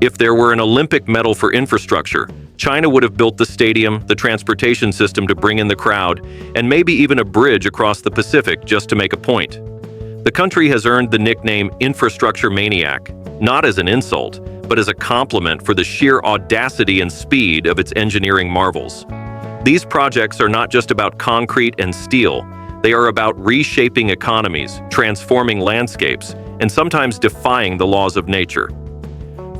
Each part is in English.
If there were an Olympic medal for infrastructure, China would have built the stadium, the transportation system to bring in the crowd, and maybe even a bridge across the Pacific just to make a point. The country has earned the nickname Infrastructure Maniac, not as an insult, but as a compliment for the sheer audacity and speed of its engineering marvels. These projects are not just about concrete and steel, they are about reshaping economies, transforming landscapes, and sometimes defying the laws of nature.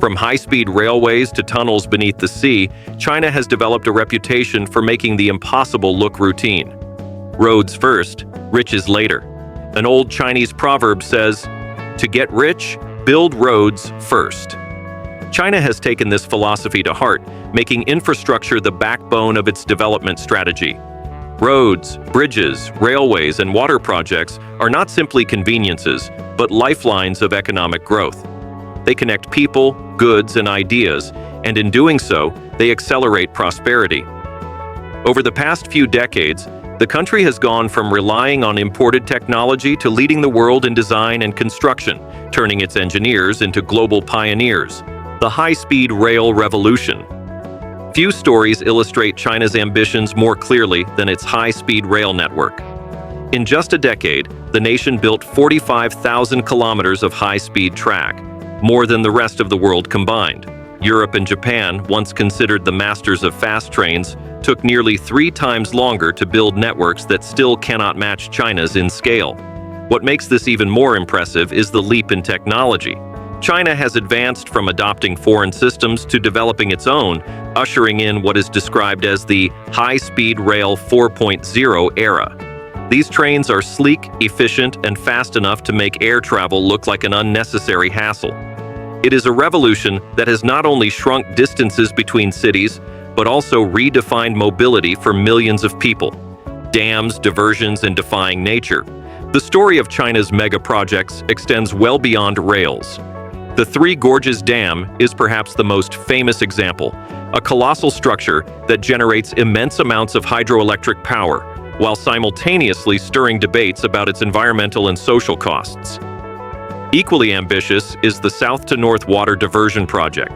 From high-speed railways to tunnels beneath the sea, China has developed a reputation for making the impossible look routine. Roads first, riches later. An old Chinese proverb says, "To get rich, build roads first." China has taken this philosophy to heart, making infrastructure the backbone of its development strategy. Roads, bridges, railways, and water projects are not simply conveniences, but lifelines of economic growth. They connect people, goods, and ideas, and in doing so, they accelerate prosperity. Over the past few decades, the country has gone from relying on imported technology to leading the world in design and construction, turning its engineers into global pioneers. The high-speed rail revolution. Few stories illustrate China's ambitions more clearly than its high-speed rail network. In just a decade, the nation built 45,000 kilometers of high-speed track, more than the rest of the world combined. Europe and Japan, once considered the masters of fast trains, took nearly 3 times longer to build networks that still cannot match China's in scale. What makes this even more impressive is the leap in technology. China has advanced from adopting foreign systems to developing its own, ushering in what is described as the high-speed rail 4.0 era. These trains are sleek, efficient, and fast enough to make air travel look like an unnecessary hassle. It is a revolution that has not only shrunk distances between cities, but also redefined mobility for millions of people. Dams, diversions, and defying nature. The story of China's mega-projects extends well beyond rails. The Three Gorges Dam is perhaps the most famous example, a colossal structure that generates immense amounts of hydroelectric power, while simultaneously stirring debates about its environmental and social costs. Equally ambitious is the South to North Water Diversion project,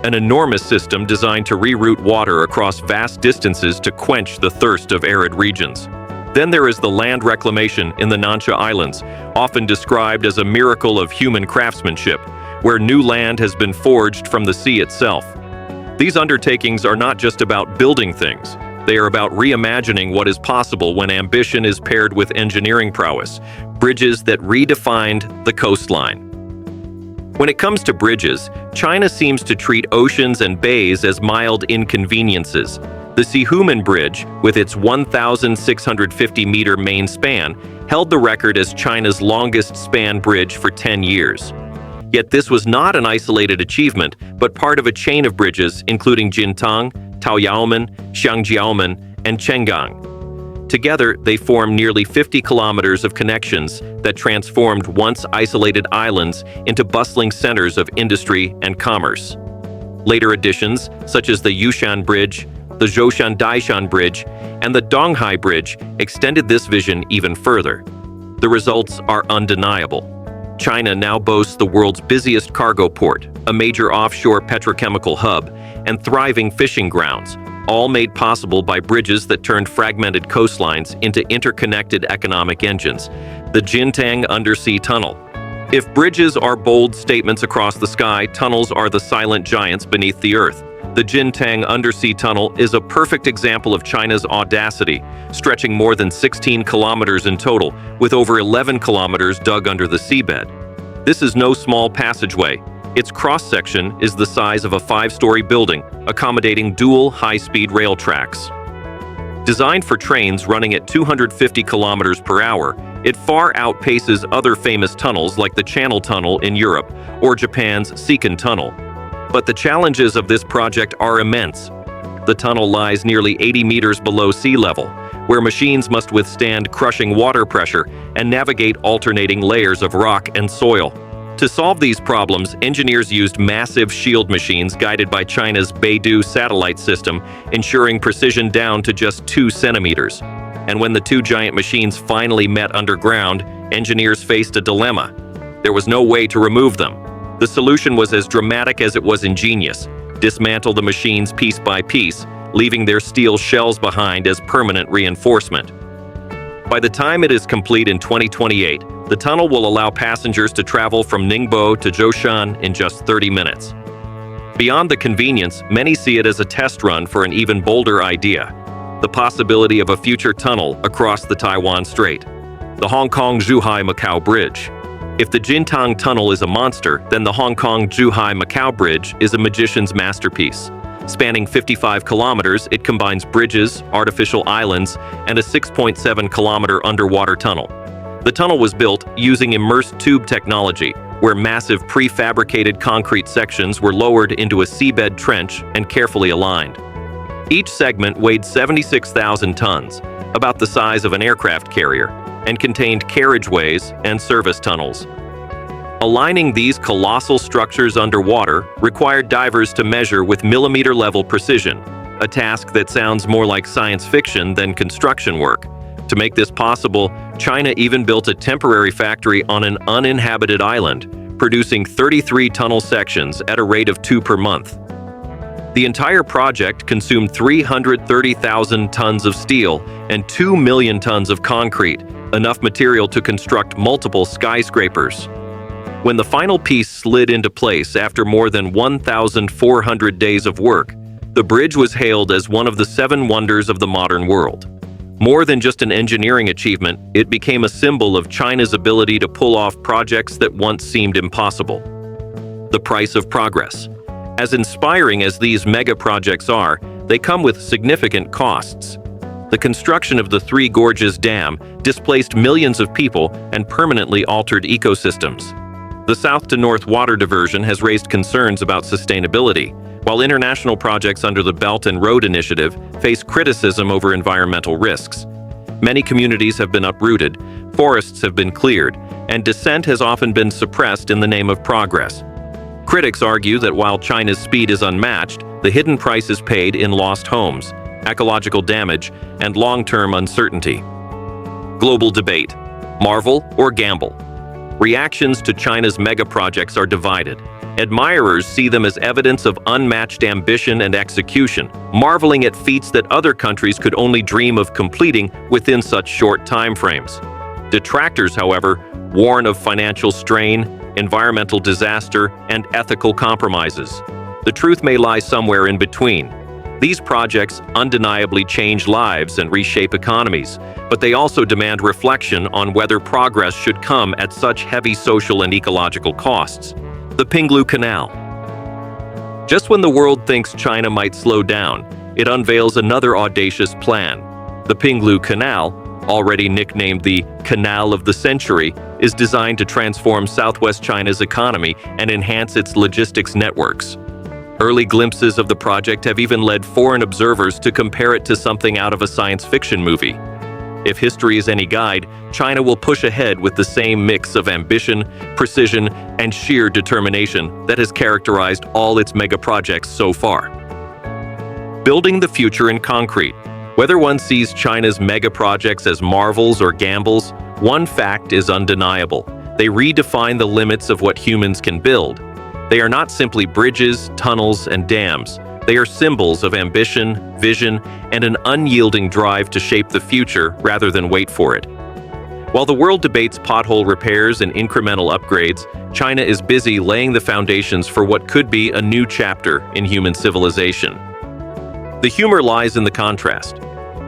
an enormous system designed to reroute water across vast distances to quench the thirst of arid regions. Then there is the land reclamation in the Nansha Islands, often described as a miracle of human craftsmanship, where new land has been forged from the sea itself. These undertakings are not just about building things. They are about reimagining what is possible when ambition is paired with engineering prowess, bridges that redefined the coastline. When it comes to bridges, China seems to treat oceans and bays as mild inconveniences. The Zhuhai Bridge, with its 1,650-meter main span, held the record as China's longest span bridge for 10 years. Yet this was not an isolated achievement, but part of a chain of bridges including Gintang, Taoyaomen, Xiangjiaomen, and Chenggang. Together, they form nearly 50 kilometers of connections that transformed once isolated islands into bustling centers of industry and commerce. Later additions, such as the Yushan Bridge, the Zhoushan-Daishan Bridge, and the Zhuhai Bridge, extended this vision even further. The results are undeniable. China now boasts the world's busiest cargo port, a major offshore petrochemical hub, and thriving fishing grounds, all made possible by bridges that turned fragmented coastlines into interconnected economic engines. The Gintang Undersea Tunnel. If bridges are bold statements across the sky, tunnels are the silent giants beneath the earth. The Gintang Undersea Tunnel is a perfect example of China's audacity, stretching more than 16 kilometers in total, with over 11 kilometers dug under the seabed. This is no small passageway. Its cross-section is the size of a 5-story building, accommodating dual high-speed rail tracks. Designed for trains running at 250 kilometers per hour, it far outpaces other famous tunnels like the Channel Tunnel in Europe or Japan's Seikan Tunnel. But the challenges of this project are immense. The tunnel lies nearly 80 meters below sea level, where machines must withstand crushing water pressure and navigate alternating layers of rock and soil. To solve these problems, engineers used massive shield machines guided by China's Beidou satellite system, ensuring precision down to just 2 centimeters. And when the 2 giant machines finally met underground, engineers faced a dilemma. There was no way to remove them. The solution was as dramatic as it was ingenious: dismantle the machines piece by piece, leaving their steel shells behind as permanent reinforcement. By the time it is complete in 2028, the tunnel will allow passengers to travel from Ningbo to Zhoushan in just 30 minutes. Beyond the convenience, many see it as a test run for an even bolder idea: the possibility of a future tunnel across the Taiwan Strait, the Hong Kong-Zhuhai Macau Bridge. If the Gintang Tunnel is a monster, then the Hong Kong-Zhuhai Macau Bridge is a magician's masterpiece. Spanning 55 kilometers, it combines bridges, artificial islands, and a 6.7-kilometer underwater tunnel. The tunnel was built using immersed tube technology, where massive prefabricated concrete sections were lowered into a seabed trench and carefully aligned. Each segment weighed 76,000 tons, about the size of an aircraft carrier, and contained carriageways and service tunnels. Aligning these colossal structures underwater required divers to measure with millimeter-level precision, a task that sounds more like science fiction than construction work. To make this possible, China even built a temporary factory on an uninhabited island, producing 33 tunnel sections at a rate of 2 per month. The entire project consumed 330,000 tons of steel and 2 million tons of concrete, enough material to construct multiple skyscrapers. When the final piece slid into place after more than 1,400 days of work, the bridge was hailed as one of the 7 wonders of the modern world. More than just an engineering achievement, it became a symbol of China's ability to pull off projects that once seemed impossible. The price of progress. As inspiring as these mega projects are, they come with significant costs. The construction of the Three Gorges Dam displaced millions of people and permanently altered ecosystems. The south-to-north water diversion has raised concerns about sustainability, while international projects under the Belt and Road Initiative face criticism over environmental risks. Many communities have been uprooted, forests have been cleared, and dissent has often been suppressed in the name of progress. Critics argue that while China's speed is unmatched, the hidden price is paid in lost homes, ecological damage, and long-term uncertainty. Global debate: marvel or gamble? Reactions to China's mega-projects are divided. Admirers see them as evidence of unmatched ambition and execution, marveling at feats that other countries could only dream of completing within such short timeframes. Detractors, however, warn of financial strain, environmental disaster, and ethical compromises. The truth may lie somewhere in between. These projects undeniably change lives and reshape economies, but they also demand reflection on whether progress should come at such heavy social and ecological costs. The Pinglu Canal. Just when the world thinks China might slow down, it unveils another audacious plan. The Pinglu Canal, already nicknamed the Canal of the Century, is designed to transform southwest China's economy and enhance its logistics networks. Early glimpses of the project have even led foreign observers to compare it to something out of a science fiction movie. If history is any guide, China will push ahead with the same mix of ambition, precision, and sheer determination that has characterized all its mega-projects so far. Building the future in concrete. Whether one sees China's mega-projects as marvels or gambles, one fact is undeniable: they redefine the limits of what humans can build. They are not simply bridges, tunnels, and dams. They are symbols of ambition, vision, and an unyielding drive to shape the future rather than wait for it. While the world debates pothole repairs and incremental upgrades, China is busy laying the foundations for what could be a new chapter in human civilization. The humor lies in the contrast.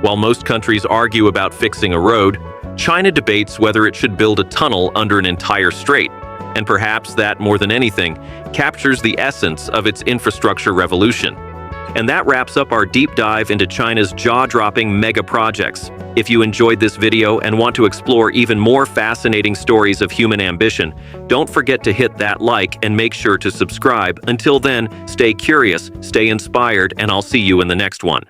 While most countries argue about fixing a road, China debates whether it should build a tunnel under an entire strait. And perhaps that, more than anything, captures the essence of its infrastructure revolution. And that wraps up our deep dive into China's jaw-dropping mega projects. If you enjoyed this video and want to explore even more fascinating stories of human ambition, don't forget to hit that like and make sure to subscribe. Until then, stay curious, stay inspired, and I'll see you in the next one.